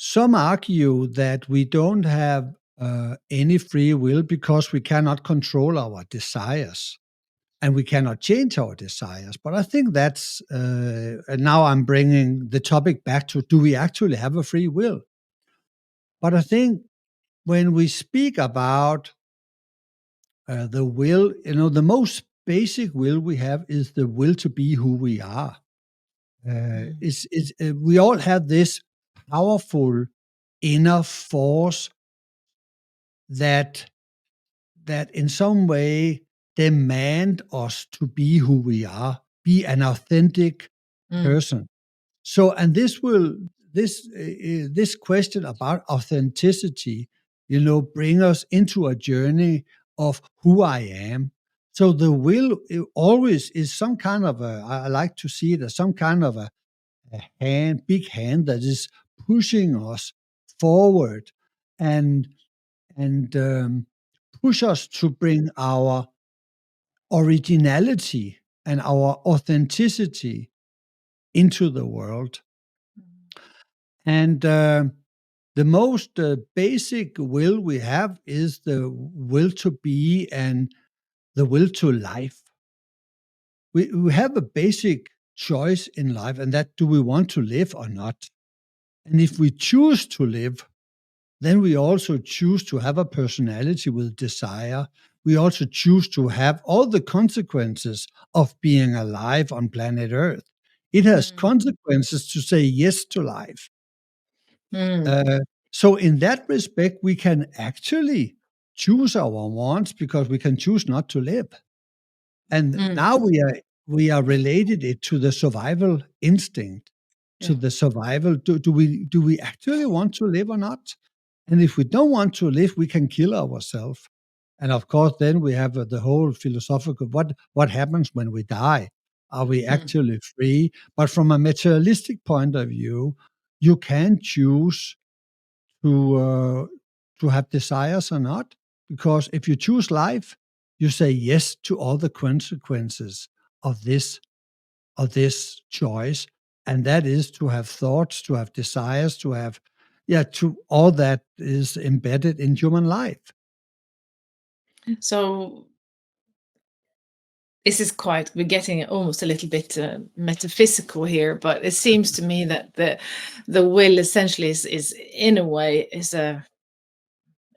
some argue that we don't have any free will because we cannot control our desires and we cannot change our desires. But I think that's, and now I'm bringing the topic back to, do we actually have a free will? But I think when we speak about the will, the most basic will we have is the will to be who we are. Mm. We all have this powerful inner force that in some way demand us to be who we are, be an authentic Mm. person. So, and this question about authenticity, bring us into a journey of who I am. So the will always is some kind of I like to see it as some kind of a big hand that is pushing us forward and push us to bring our originality and our authenticity into the world. And the most basic will we have is the will to be and the will to life. We have a basic choice in life, and that do we want to live or not? And if we choose to live, then we also choose to have a personality with desire. We also choose to have all the consequences of being alive on planet Earth. It has Mm. consequences to say yes to life. Mm. Uh, so in that respect, we can actually choose our wants because we can choose not to live. And Mm. now we are related it to the survival instinct, to Yeah. the survival. Do we actually want to live or not? And if we don't want to live, we can kill ourselves. And of course, then we have the whole philosophical what happens when we die? Are we Mm. actually free? But from a materialistic point of view, you can choose to have desires or not. Because if you choose life, you say yes to all the consequences of this choice, and that is to have thoughts, to have desires, to have to all that is embedded in human life. So this is quite, we're getting almost a little bit metaphysical here, but it seems to me that the will essentially is in a way is a,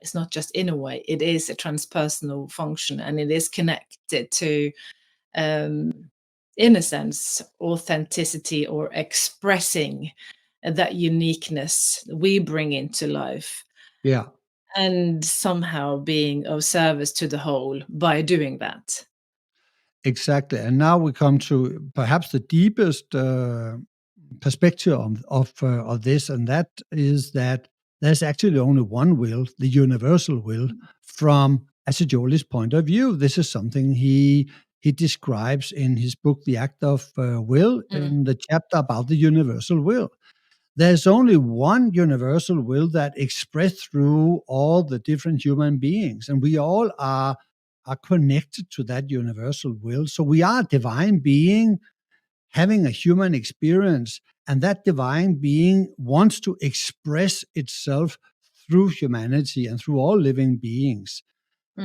it's not just in a way, it is a transpersonal function, and it is connected to um, in a sense authenticity, or expressing that uniqueness we bring into life, Yeah, and somehow being of service to the whole by doing that. exactly. And now we come to perhaps the deepest perspective of this, and that is that there's actually only one will, the universal will, from Assagioli's point of view. This is something he describes in his book, The Act of Will, Mm. in the chapter about the universal will. There's only one universal will that expressed through all the different human beings, and we all are connected to that universal will. So we are a divine being having a human experience, and that divine being wants to express itself through humanity and through all living beings.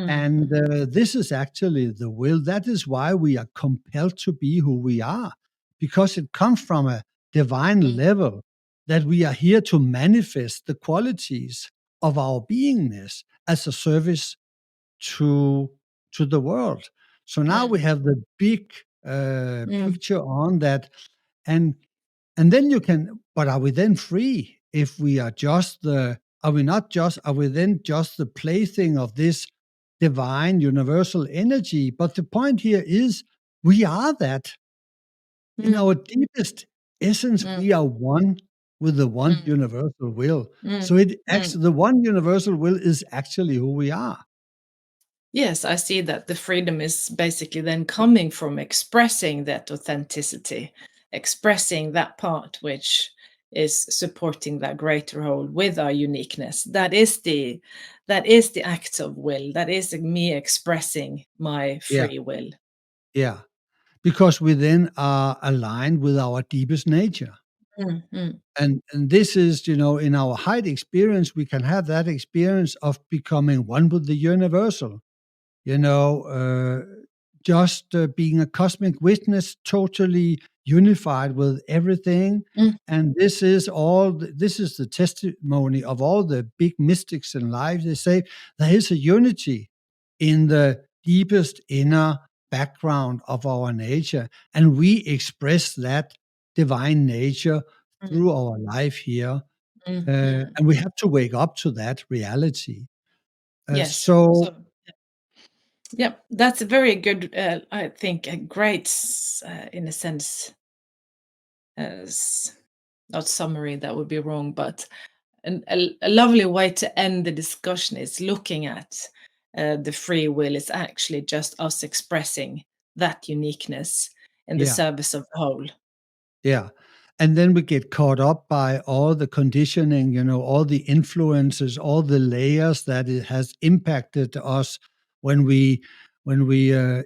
And Mm. this is actually the will. That is why we are compelled to be who we are, because it comes from a divine Mm. level that we are here to manifest the qualities of our beingness as a service to the world. So now Mm. we have the big Mm. picture on that, and then you can. But are we then free if we are just the? Are we not just? Are we then just the plaything of this divine universal energy? But the point here is we are that in Mm. our deepest essence. Mm. We are one with the one Mm. universal will. So Mm. it Mm. actually the one universal will is actually who we are. Yes, I see that the freedom is basically then coming from expressing that authenticity, expressing that part which is supporting that greater whole with our uniqueness. That is the act of will. That is me expressing my Yeah, free will. yeah. Because we then are aligned with our deepest nature. mm, And this is, in our height experience, we can have that experience of becoming one with the universal, you know, just being a cosmic witness, totally unified with everything. mm, And this is the testimony of all the big mystics in life. They say there is a unity in the deepest inner background of our nature, and we express that divine nature mm, through our life here. mm. And we have to wake up to that reality. Yes. So, So, yeah, that's a very good, I think, a great, in a sense, not summary, that would be wrong, but a lovely way to end the discussion is looking at the free will is actually just us expressing that uniqueness in the yeah. service of the whole. Yeah. And then we get caught up by all the conditioning, all the influences, all the layers that it has impacted us when we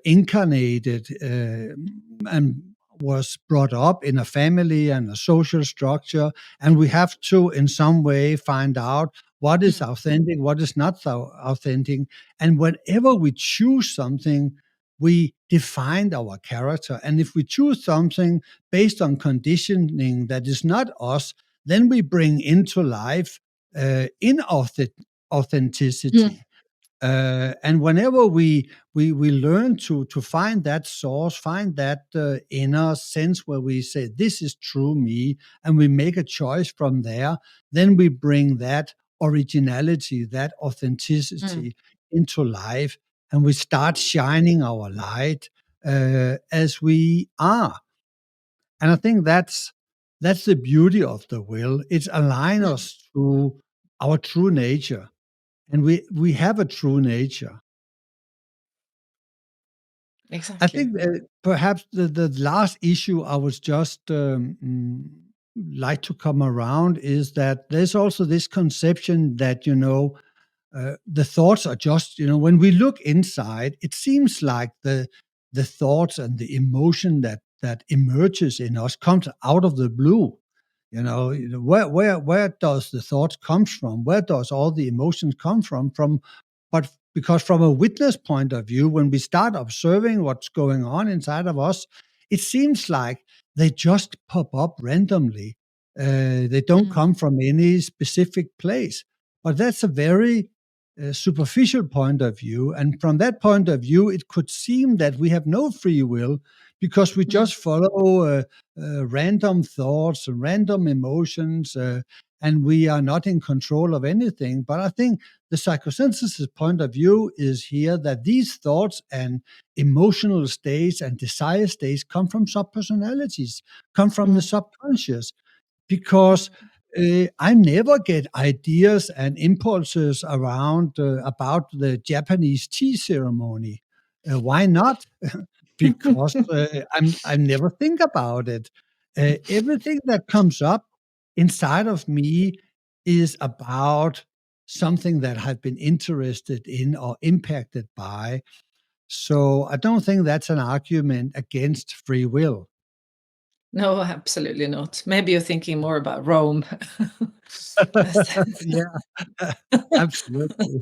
incarnated and was brought up in a family and a social structure, and we have to in some way find out what is Mm, authentic, what is not so authentic, and whenever we choose something, we defined our character. And if we choose something based on conditioning that is not us, then we bring into life mm, authenticity. And whenever we learn to find that source, find that inner sense where we say this is true me, and we make a choice from there, then we bring that originality, that mm, authenticity into life, and we start shining our light as we are. And I think that's the beauty of the will. It's align mm. us to our true nature, and we have a true nature. I Exactly. think perhaps the last issue I was just like to come around is that there's also this conception that the thoughts are just, when we look inside, it seems like the thoughts and the emotion that emerges in us comes out of the blue. Where does the thoughts comes from? Where does all the emotions come from? But because from a witness point of view, when we start observing what's going on inside of us, it seems like they just pop up randomly. They don't Mm, come from any specific place. But that's a very superficial point of view. And from that point of view, it could seem that we have no free will because we mm, just follow random thoughts and random emotions, and we are not in control of anything. But I think the psychosynthesis point of view is here that these thoughts and emotional states and desire states come from subpersonalities, come from the mm, subconscious, because mm. I never get ideas and impulses around about the Japanese tea ceremony. Why not? Because I never think about it. Everything that comes up inside of me is about something that I've been interested in or impacted by. So I don't think that's an argument against free will. No, absolutely not. Maybe you're thinking more about Rome. Yeah, absolutely.